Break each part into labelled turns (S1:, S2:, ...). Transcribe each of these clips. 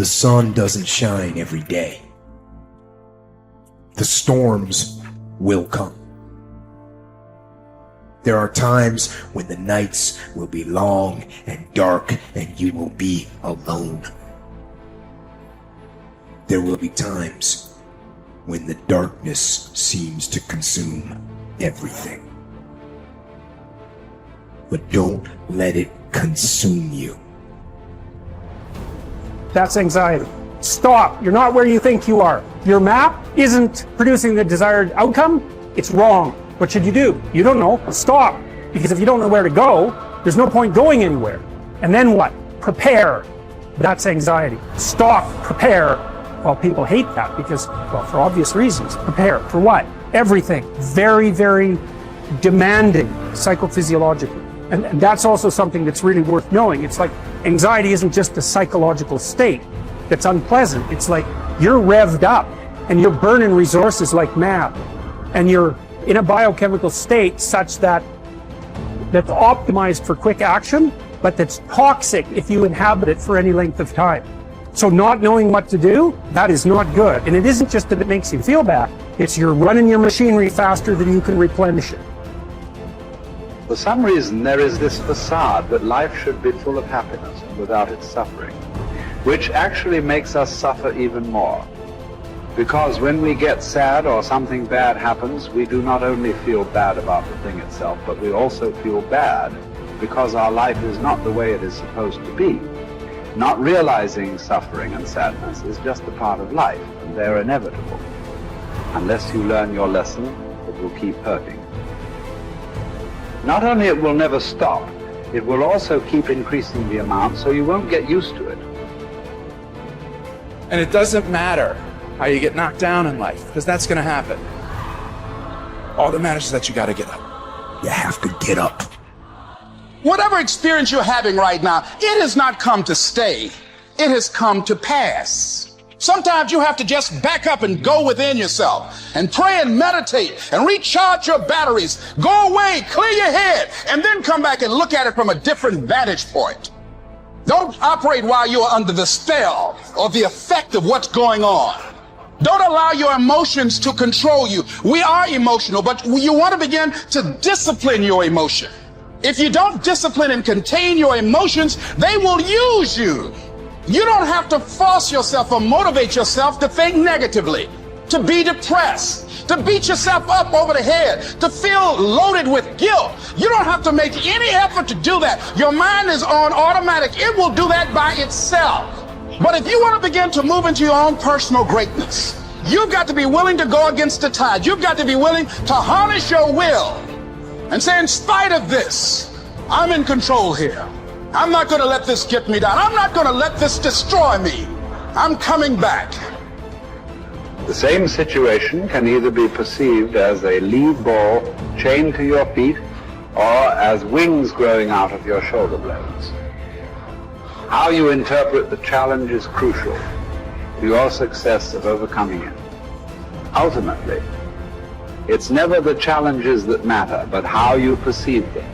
S1: The sun doesn't shine every day. The storms will come. There are times when the nights will be long and dark and you will be alone. There will be times when the darkness seems to consume everything. But don't let it consume you.
S2: That's anxiety. Stop. You're not where you think you are. Your map isn't producing the desired outcome. It's wrong. What should you do? You don't know. Stop. Because if you don't know where to go, there's no point going anywhere. And then what? Prepare. That's anxiety. Stop. Prepare. Well, people hate that because, well, for obvious reasons. Prepare. For what? Everything. Very, very demanding psychophysiologically. And that's also something that's really worth knowing. It's like anxiety isn't just a psychological state that's unpleasant. It's like you're revved up and you're burning resources like mad. And you're in a biochemical state such that's optimized for quick action, but that's toxic if you inhabit it for any length of time. So not knowing what to do, that is not good. And it isn't just that it makes you feel bad. It's you're running your machinery faster than you can replenish it.
S3: For some reason, there is this facade that life should be full of happiness and without its suffering, which actually makes us suffer even more. Because when we get sad or something bad happens, we do not only feel bad about the thing itself, but we also feel bad because our life is not the way it is supposed to be. Not realizing suffering and sadness is just a part of life, and they're inevitable. Unless you learn your lesson, it will keep hurting. Not only it will never stop, it will also keep increasing the amount, so you won't get used to it.
S4: And it doesn't matter how you get knocked down in life, because that's going to happen. All that matters is that you got to get up.
S1: You have to get up.
S5: Whatever experience you're having right now, it has not come to stay. It has come to pass. Sometimes you have to just back up and go within yourself and pray and meditate and recharge your batteries. Go away, clear your head, and then come back and look at it from a different vantage point. Don't operate while you are under the spell or the effect of what's going on. Don't allow your emotions to control you. We are emotional, but you want to begin to discipline your emotion. If you don't discipline and contain your emotions, they will use you. You don't have to force yourself or motivate yourself to think negatively, to be depressed, to beat yourself up over the head, to feel loaded with guilt. You don't have to make any effort to do that. Your mind is on automatic. It will do that by itself. But if you want to begin to move into your own personal greatness, you've got to be willing to go against the tide. You've got to be willing to harness your will and say, in spite of this, I'm in control here. I'm not going to let this get me down. I'm not going to let this destroy me. I'm coming back.
S3: The same situation can either be perceived as a lead ball chained to your feet or as wings growing out of your shoulder blades. How you interpret the challenge is crucial to your success of overcoming it. Ultimately, it's never the challenges that matter, but how you perceive them.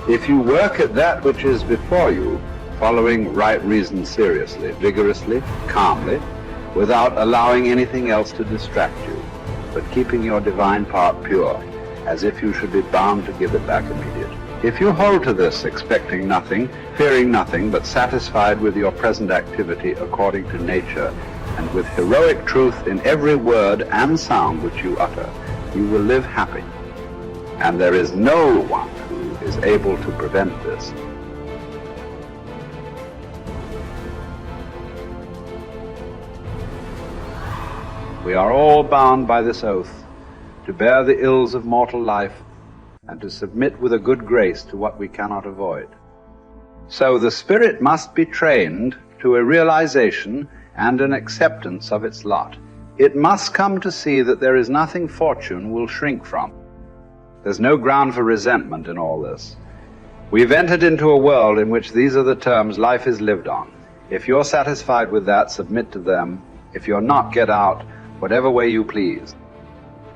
S3: If you work at that which is before you, following right reason seriously, vigorously, calmly, without allowing anything else to distract you, but keeping your divine part pure, as if you should be bound to give it back immediately. If you hold to this, expecting nothing, fearing nothing, but satisfied with your present activity according to nature, and with heroic truth in every word and sound which you utter, you will live happy. And there is no one who is able to prevent this. We are all bound by this oath to bear the ills of mortal life and to submit with a good grace to what we cannot avoid. So the spirit must be trained to a realization and an acceptance of its lot. It must come to see that there is nothing fortune will shrink from. There's no ground for resentment in all this. We've entered into a world in which these are the terms life is lived on. If you're satisfied with that, submit to them. If you're not, get out, whatever way you please.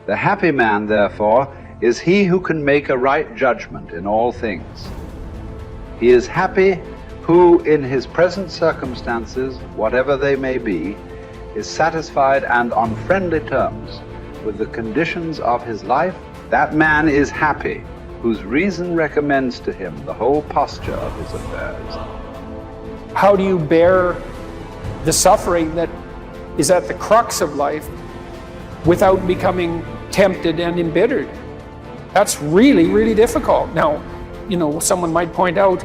S3: The happy man, therefore, is he who can make a right judgment in all things. He is happy who in his present circumstances, whatever they may be, is satisfied and on friendly terms with the conditions of his life, that man is happy, whose reason recommends to him the whole posture of his affairs.
S2: How do you bear the suffering that is at the crux of life without becoming tempted and embittered? That's really, really difficult. Now, someone might point out,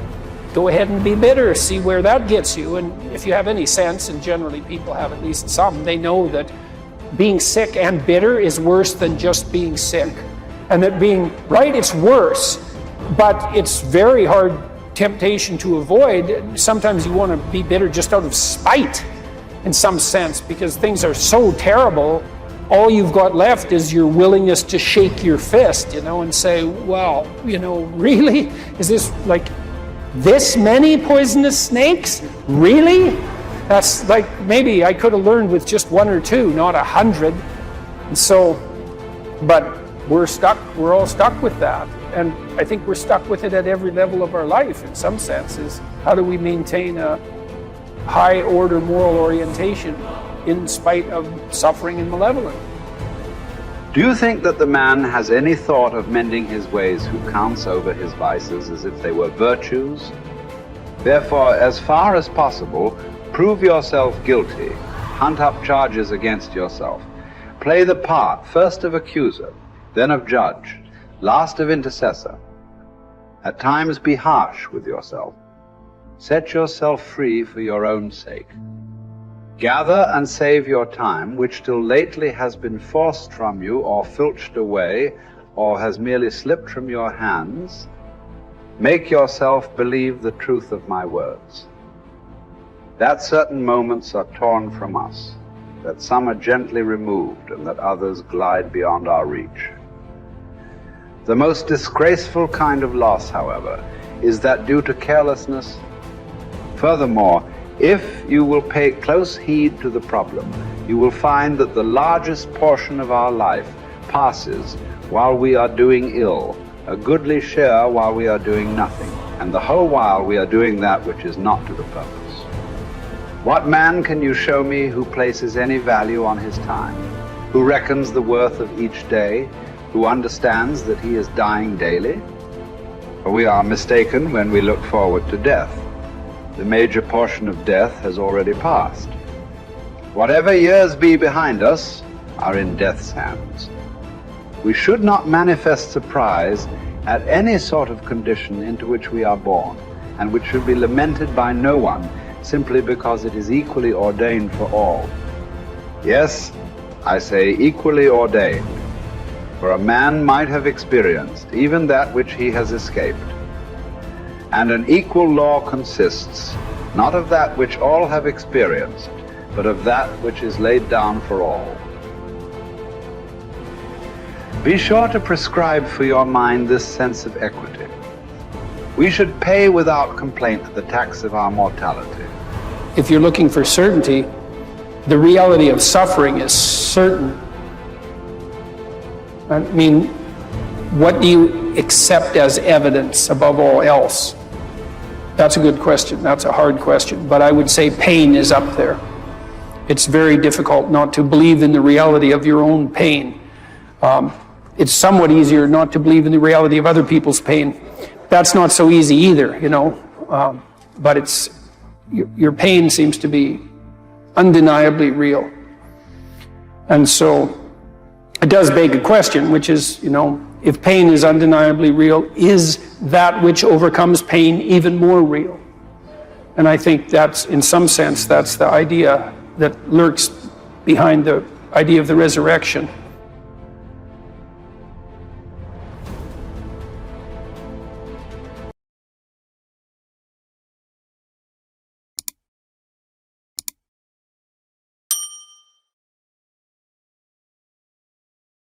S2: go ahead and be bitter, see where that gets you. And if you have any sense, and generally people have at least some, they know that being sick and bitter is worse than just being sick. And that being right, it's worse, but it's very hard temptation to avoid. Sometimes you want to be bitter just out of spite in some sense, because things are so terrible. All you've got left is your willingness to shake your fist, and say, well, really? Is this like this many poisonous snakes? Really? That's like, maybe I could have learned with just 1 or 2, not 100. And so, but we're all stuck with that. And I think we're stuck with it at every level of our life in some senses. How do we maintain a high order moral orientation in spite of suffering and malevolence?
S3: Do you think that the man has any thought of mending his ways who counts over his vices as if they were virtues? Therefore, as far as possible, prove yourself guilty, hunt up charges against yourself, play the part first of accuser, then of judge, last of intercessor. At times be harsh with yourself. Set yourself free for your own sake. Gather and save your time, which till lately has been forced from you or filched away, or has merely slipped from your hands. Make yourself believe the truth of my words, that certain moments are torn from us, that some are gently removed, and that others glide beyond our reach. The most disgraceful kind of loss, however, is that due to carelessness. Furthermore, if you will pay close heed to the problem, you will find that the largest portion of our life passes while we are doing ill, a goodly share while we are doing nothing, and the whole while we are doing that which is not to the purpose. What man can you show me who places any value on his time, who reckons the worth of each day, who understands that he is dying daily? For we are mistaken when we look forward to death. The major portion of death has already passed. Whatever years be behind us are in death's hands. We should not manifest surprise at any sort of condition into which we are born, and which should be lamented by no one, simply because it is equally ordained for all. Yes, I say equally ordained, for a man might have experienced even that which he has escaped. And an equal law consists not of that which all have experienced, but of that which is laid down for all. Be sure to prescribe for your mind this sense of equity. We should pay without complaint the tax of our mortality.
S2: If you're looking for certainty, the reality of suffering is certain. I mean, what do you accept as evidence above all else? That's a good question. That's a hard question. But I would say pain is up there. It's very difficult not to believe in the reality of your own pain. It's somewhat easier not to believe in the reality of other people's pain. That's not so easy either, but it's your pain seems to be undeniably real. And so it does beg a question, which is, if pain is undeniably real, is that which overcomes pain even more real? And I think that's, in some sense, that's the idea that lurks behind the idea of the resurrection.